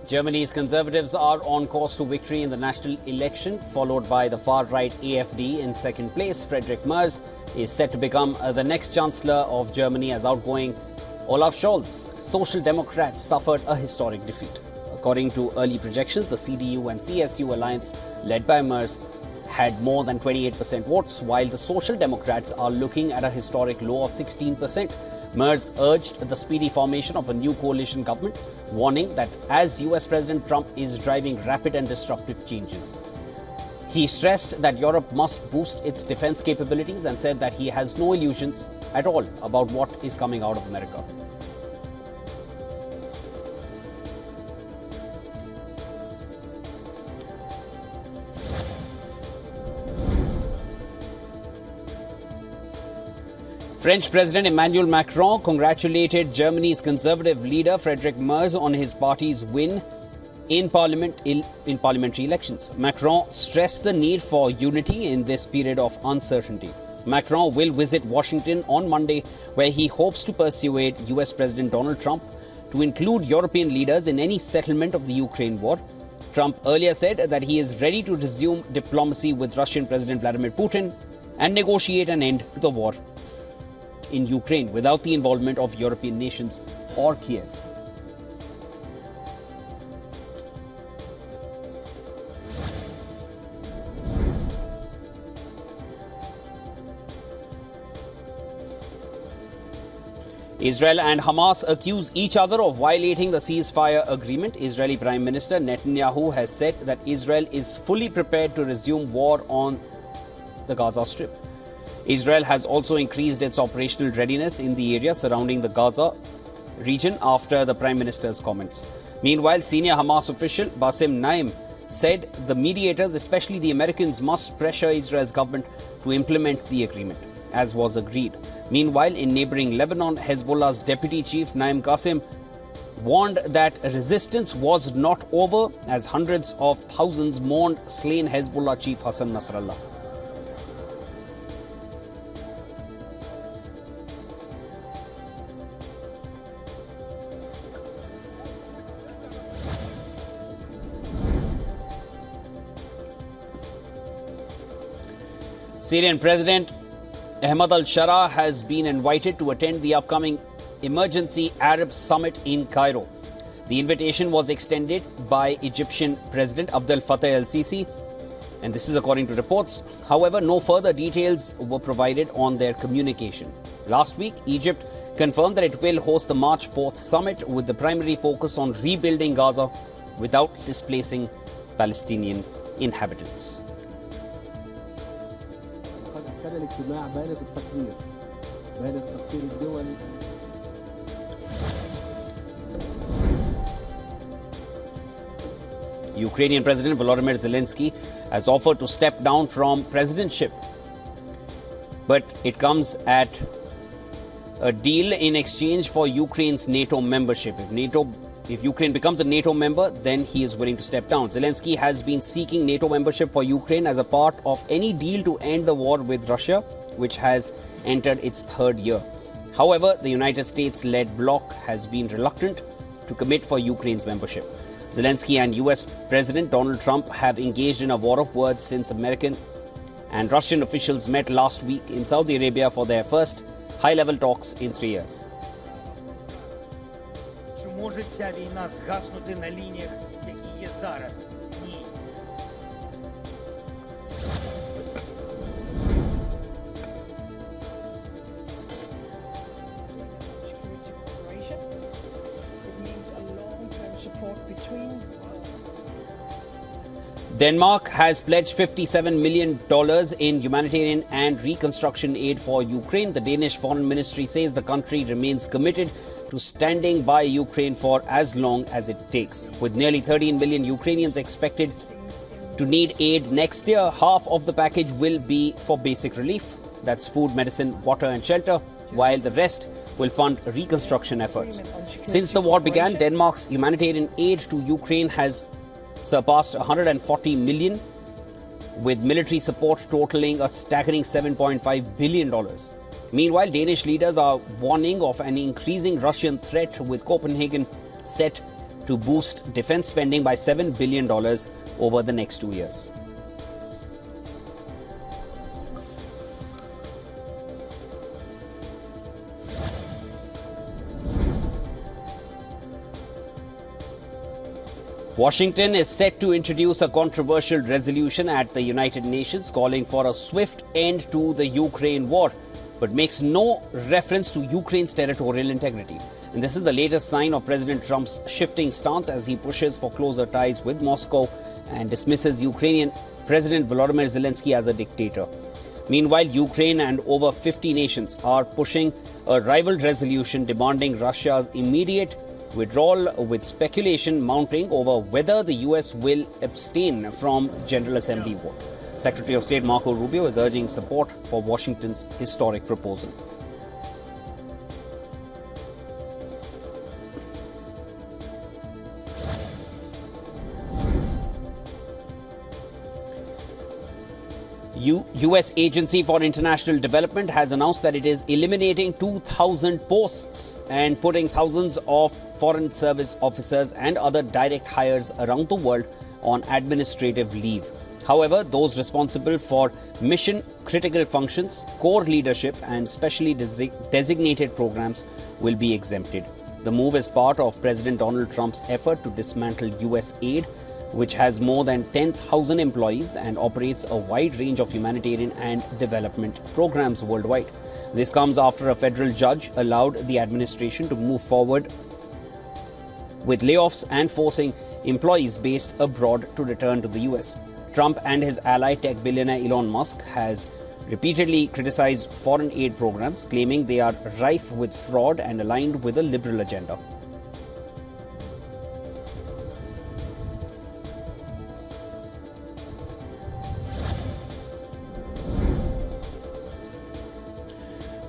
Germany's conservatives are on course to victory in the national election, followed by the far-right AfD in second place. Friedrich Merz is set to become the next Chancellor of Germany as outgoing Olaf Scholz. Social Democrats suffered a historic defeat. According to early projections, the CDU and CSU alliance led by Merz had more than 28% votes, while the Social Democrats are looking at a historic low of 16%. Merz urged the speedy formation of a new coalition government, warning that as US President Trump is driving rapid and disruptive changes. He stressed that Europe must boost its defense capabilities and said that he has no illusions at all about what is coming out of America. French President Emmanuel Macron congratulated Germany's conservative leader Friedrich Merz on his party's win in parliamentary elections. Macron stressed the need for unity in this period of uncertainty. Macron will visit Washington on Monday, where he hopes to persuade US President Donald Trump to include European leaders in any settlement of the Ukraine war. Trump earlier said that he is ready to resume diplomacy with Russian President Vladimir Putin and negotiate an end to the war in Ukraine without the involvement of European nations or Kiev. Israel and Hamas accuse each other of violating the ceasefire agreement. Israeli Prime Minister Netanyahu has said that Israel is fully prepared to resume war on the Gaza Strip. Israel has also increased its operational readiness in the area surrounding the Gaza region after the Prime Minister's comments. Meanwhile, senior Hamas official Bassem Naim said the mediators, especially the Americans, must pressure Israel's government to implement the agreement, as was agreed. Meanwhile, in neighboring Lebanon, Hezbollah's deputy chief Naim Qassem warned that resistance was not over as hundreds of thousands mourned slain Hezbollah chief Hassan Nasrallah. Syrian President Ahmad al-Shara has been invited to attend the upcoming Emergency Arab Summit in Cairo. The invitation was extended by Egyptian President Abdel Fattah el-Sisi, and this is according to reports. However, no further details were provided on their communication. Last week, Egypt confirmed that it will host the March 4th summit with the primary focus on rebuilding Gaza without displacing Palestinian inhabitants. كان الاجتماع بالغ تقدير الدول. Ukrainian President Volodymyr Zelensky has offered to step down from presidentship, but it comes at a deal in exchange for Ukraine's NATO membership. If Ukraine becomes a NATO member, then he is willing to step down. Zelensky has been seeking NATO membership for Ukraine as a part of any deal to end the war with Russia, which has entered its third year. However, the United States-led bloc has been reluctant to commit for Ukraine's membership. Zelensky and US President Donald Trump have engaged in a war of words since American and Russian officials met last week in Saudi Arabia for their first high-level talks in 3 years. Може ця війна згаснути на лініях, які є зараз? Ні. Denmark has pledged $57 million in humanitarian and reconstruction aid for Ukraine. The Danish Foreign Ministry says the country remains committed to standing by Ukraine for as long as it takes. With nearly 13 million Ukrainians expected to need aid next year, half of the package will be for basic relief. That's food, medicine, water and shelter, while the rest will fund reconstruction efforts. Since the war began, Denmark's humanitarian aid to Ukraine has surpassed $140 million, with military support totaling a staggering $7.5 billion. Meanwhile, Danish leaders are warning of an increasing Russian threat, with Copenhagen set to boost defense spending by $7 billion over the next 2 years. Washington is set to introduce a controversial resolution at the United Nations calling for a swift end to the Ukraine war, but makes no reference to Ukraine's territorial integrity. And this is the latest sign of President Trump's shifting stance as he pushes for closer ties with Moscow and dismisses Ukrainian President Volodymyr Zelensky as a dictator. Meanwhile, Ukraine and over 50 nations are pushing a rival resolution demanding Russia's immediate withdrawal, with speculation mounting over whether the US will abstain from the General Assembly vote. Secretary of State Marco Rubio is urging support for Washington's historic proposal. US Agency for International Development has announced that it is eliminating 2,000 posts and putting thousands of foreign service officers and other direct hires around the world on administrative leave. However, those responsible for mission-critical functions, core leadership and specially designated programs will be exempted. The move is part of President Donald Trump's effort to dismantle US aid, which has more than 10,000 employees and operates a wide range of humanitarian and development programs worldwide. This comes after a federal judge allowed the administration to move forward with layoffs and forcing employees based abroad to return to the US. Trump and his ally tech billionaire Elon Musk has repeatedly criticized foreign aid programs, claiming they are rife with fraud and aligned with a liberal agenda.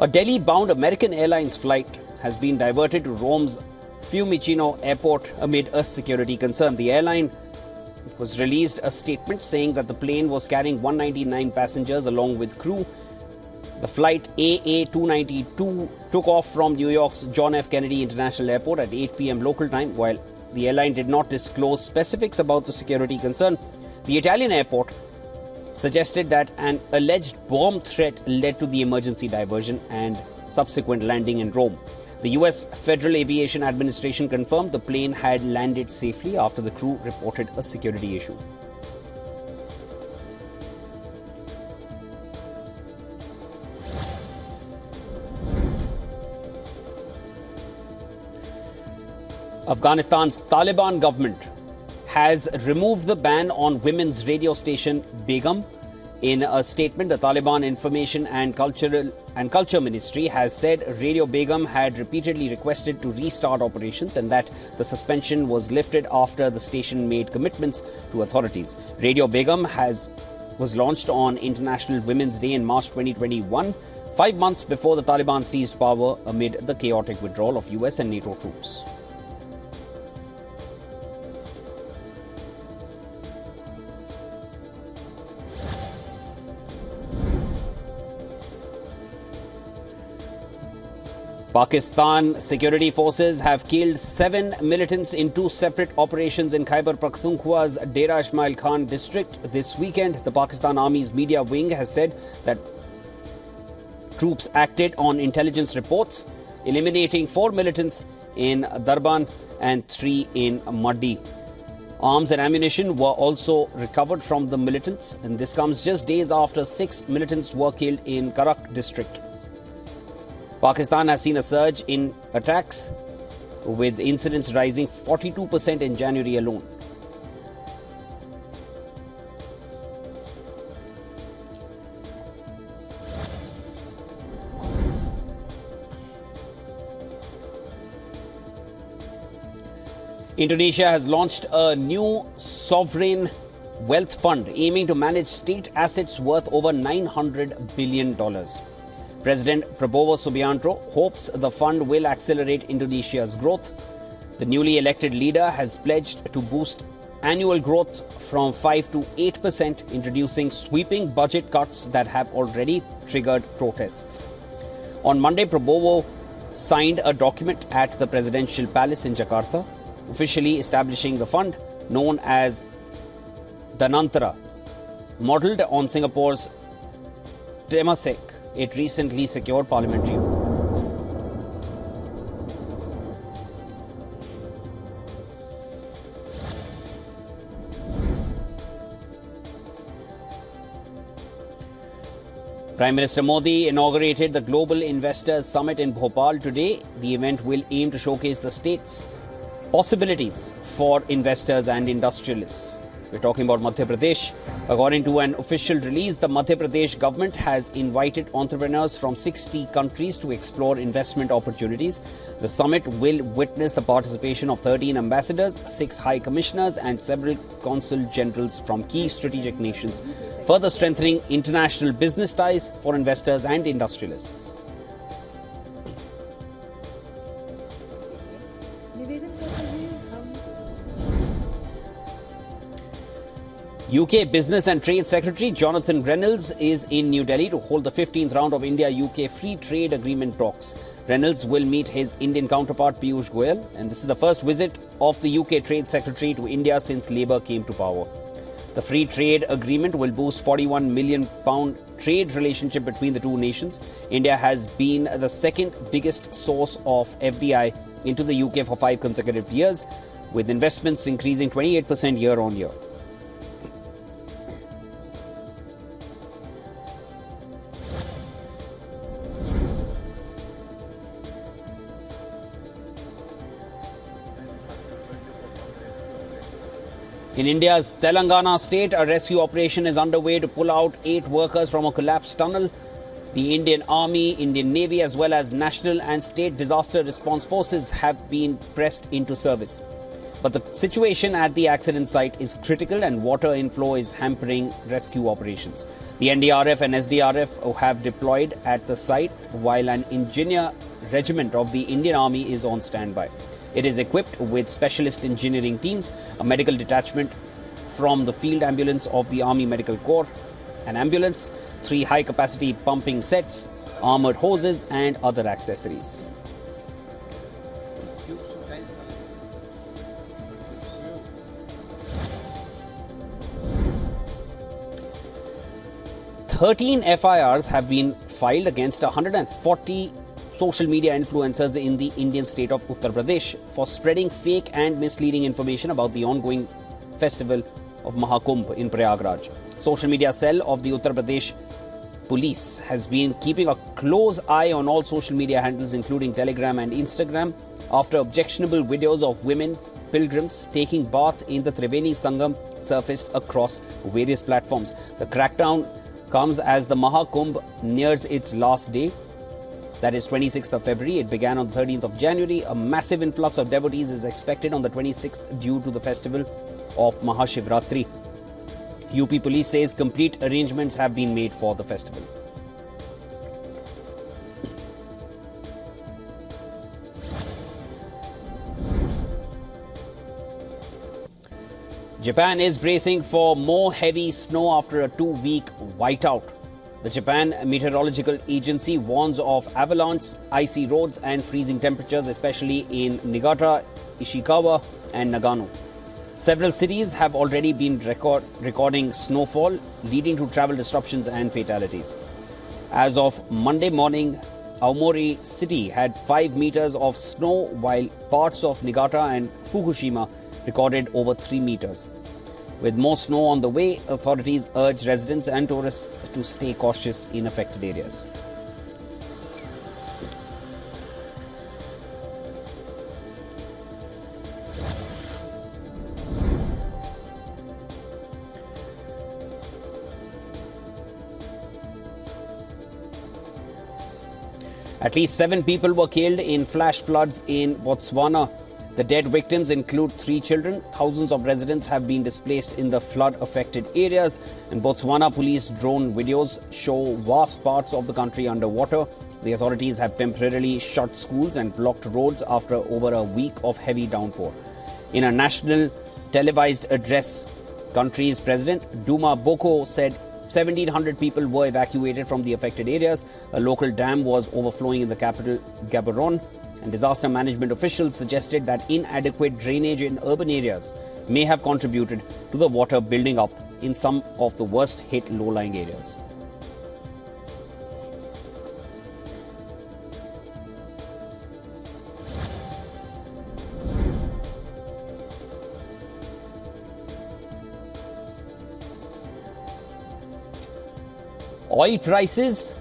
A Delhi-bound American Airlines flight has been diverted to Rome's Fiumicino airport amid a security concern. The airline was released a statement saying that the plane was carrying 199 passengers along with crew. The flight AA292 took off from New York's John F. Kennedy International Airport at 8 p.m. local time. While the airline did not disclose specifics about the security concern, the Italian airport suggested that an alleged bomb threat led to the emergency diversion and subsequent landing in Rome. The US Federal Aviation Administration confirmed the plane had landed safely after the crew reported a security issue. Afghanistan's Taliban government has removed the ban on women's radio station Begum. In a statement, the Taliban Information and Culture Ministry has said Radio Begum had repeatedly requested to restart operations and that the suspension was lifted after the station made commitments to authorities. Radio Begum was launched on International Women's Day in March 2021, 5 months before the Taliban seized power amid the chaotic withdrawal of US and NATO troops. Pakistan security forces have killed 7 militants in 2 separate operations in Khyber Pakhtunkhwa's Dera Ismail Khan district this weekend. The Pakistan Army's media wing has said that troops acted on intelligence reports, eliminating 4 militants in Darban and 3 in Maddi. Arms and ammunition were also recovered from the militants, and this comes just days after 6 militants were killed in Karak district. Pakistan has seen a surge in attacks, with incidents rising 42% in January alone. Indonesia has launched a new sovereign wealth fund aiming to manage state assets worth over $900 billion. President Prabowo Subianto hopes the fund will accelerate Indonesia's growth. The newly elected leader has pledged to boost annual growth from 5 to 8%, introducing sweeping budget cuts that have already triggered protests. On Monday, Prabowo signed a document at the presidential palace in Jakarta. officially establishing the fund known as Dhanantara. Modelled on Singapore's Temasek, it recently secured parliamentary approval. Prime Minister Modi inaugurated the Global Investors Summit in Bhopal today. The event will aim to showcase the state's possibilities for investors and industrialists. We're talking about Madhya Pradesh. According to an official release, the Madhya Pradesh government has invited entrepreneurs from 60 countries to explore investment opportunities. The summit will witness the participation of 13 ambassadors, 6 high commissioners and several consul generals from key strategic nations, further strengthening international business ties for investors and industrialists. UK Business and Trade Secretary Jonathan Reynolds is in New Delhi to hold the 15th round of India-UK Free Trade Agreement talks. Reynolds will meet his Indian counterpart Piyush Goyal, and this is the first visit of the UK Trade Secretary to India since Labour came to power. The Free Trade Agreement will boost £41 million trade relationship between the two nations. India has been the second biggest source of FDI into the UK for 5 consecutive years, with investments increasing 28% year on year. In India's Telangana state, a rescue operation is underway to pull out 8 workers from a collapsed tunnel. The Indian Army, Indian Navy as well as national and state disaster response forces have been pressed into service. But the situation at the accident site is critical and water inflow is hampering rescue operations. The NDRF and SDRF have deployed at the site while an engineer regiment of the Indian Army is on standby. It is equipped with specialist engineering teams, a medical detachment from the field ambulance of the Army Medical Corps, an ambulance, 3 high-capacity pumping sets, armoured hoses and other accessories. "13 FIRs have been filed against 140 social media influencers in the Indian state of Uttar Pradesh for spreading fake and misleading information about the ongoing festival of Mahakumbh in Prayagraj. Social media cell of the Uttar Pradesh police has been keeping a close eye on all social media handles including Telegram and Instagram after objectionable videos of women pilgrims taking bath in the Triveni Sangam surfaced across various platforms. The crackdown comes as the Mahakumbh nears its last day. That is 26th of February. It began on the 13th of January. A massive influx of devotees is expected on the 26th due to the festival of Mahashivratri. UP police says complete arrangements have been made for the festival. Japan is bracing for more heavy snow after a 2-week whiteout. The Japan Meteorological Agency warns of avalanches, icy roads and freezing temperatures, especially in Niigata, Ishikawa and Nagano. Several cities have already been recording snowfall, leading to travel disruptions and fatalities. As of Monday morning, Aomori city had 5 meters of snow, while parts of Niigata and Fukushima recorded over 3 meters. With more snow on the way, authorities urge residents and tourists to stay cautious in affected areas. At least 7 people were killed in flash floods in Botswana. The dead victims include 3 children. Thousands of residents have been displaced in the flood-affected areas, and Botswana police drone videos show vast parts of the country underwater. The authorities have temporarily shut schools and blocked roads after over a week of heavy downpour. In a national televised address, country's president Duma Boko said 1,700 people were evacuated from the affected areas. A local dam was overflowing in the capital Gaborone, and disaster management officials suggested that inadequate drainage in urban areas may have contributed to the water building up in some of the worst hit low-lying areas. Oil prices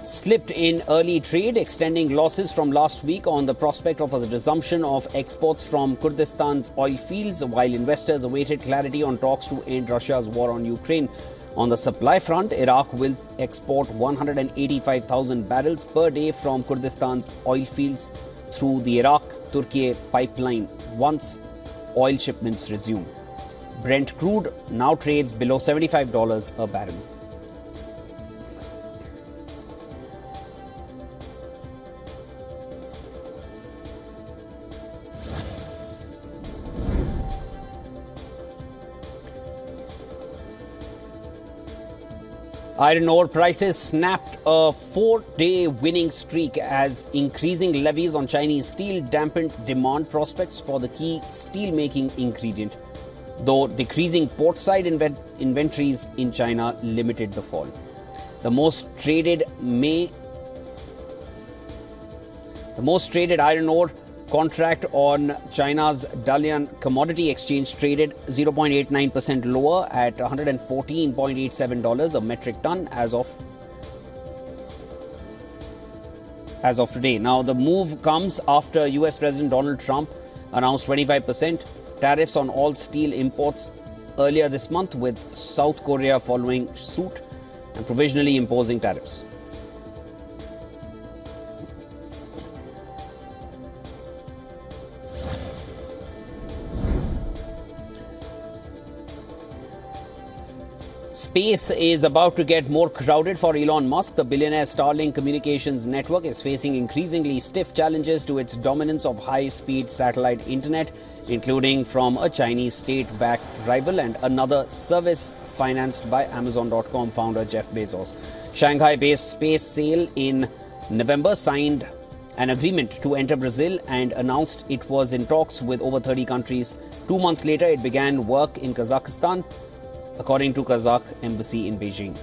slipped in early trade, extending losses from last week on the prospect of a resumption of exports from Kurdistan's oil fields, while investors awaited clarity on talks to end Russia's war on Ukraine. On the supply front, Iraq will export 185,000 barrels per day from Kurdistan's oil fields through the Iraq-Turkey pipeline once oil shipments resume. Brent crude now trades below $75 a barrel. Iron ore prices snapped a 4-day winning streak as increasing levies on Chinese steel dampened demand prospects for the key steel-making ingredient, though decreasing port-side inventories in China limited the fall. The most traded iron ore contract on China's Dalian Commodity Exchange traded 0.89% lower at $114.87 a metric ton as of today. Now, the move comes after US President Donald Trump announced 25% tariffs on all steel imports earlier this month, with South Korea following suit and provisionally imposing tariffs. Space is about to get more crowded for Elon Musk. The billionaire Starlink communications network is facing increasingly stiff challenges to its dominance of high-speed satellite internet, including from a Chinese state-backed rival and another service financed by Amazon.com founder Jeff Bezos. Shanghai-based Space Sail in November signed an agreement to enter Brazil and announced it was in talks with over 30 countries. 2 months later, it began work in Kazakhstan, according to Kazakh embassy in Beijing.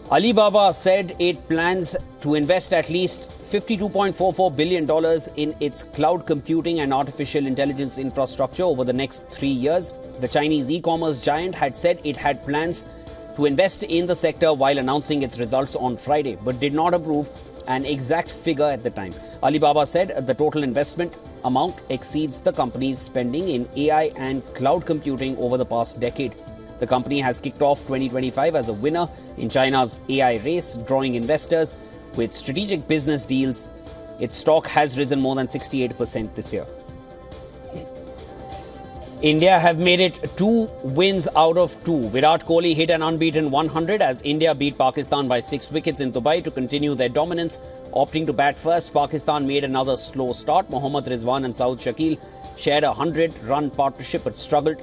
Alibaba said it plans to invest at least $52.44 billion in its cloud computing and artificial intelligence infrastructure over the next 3 years. The Chinese e-commerce giant had said it had plans to invest in the sector while announcing its results on Friday, but did not approve an exact figure at the time. Alibaba said the total investment amount exceeds the company's spending in AI and cloud computing over the past decade. The company has kicked off 2025 as a winner in China's AI race, drawing investors with strategic business deals. Its stock has risen more than 68% this year. India have made it 2 wins out of 2. Virat Kohli hit an unbeaten 100 as India beat Pakistan by 6 wickets in Dubai to continue their dominance. Opting to bat first, Pakistan made another slow start. Mohammad Rizwan and Saud Shakil shared a 100-run partnership but struggled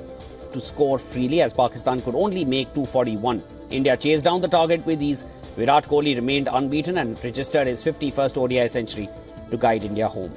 to score freely as Pakistan could only make 241. India chased down the target with ease. Virat Kohli remained unbeaten and registered his 51st ODI century to guide India home.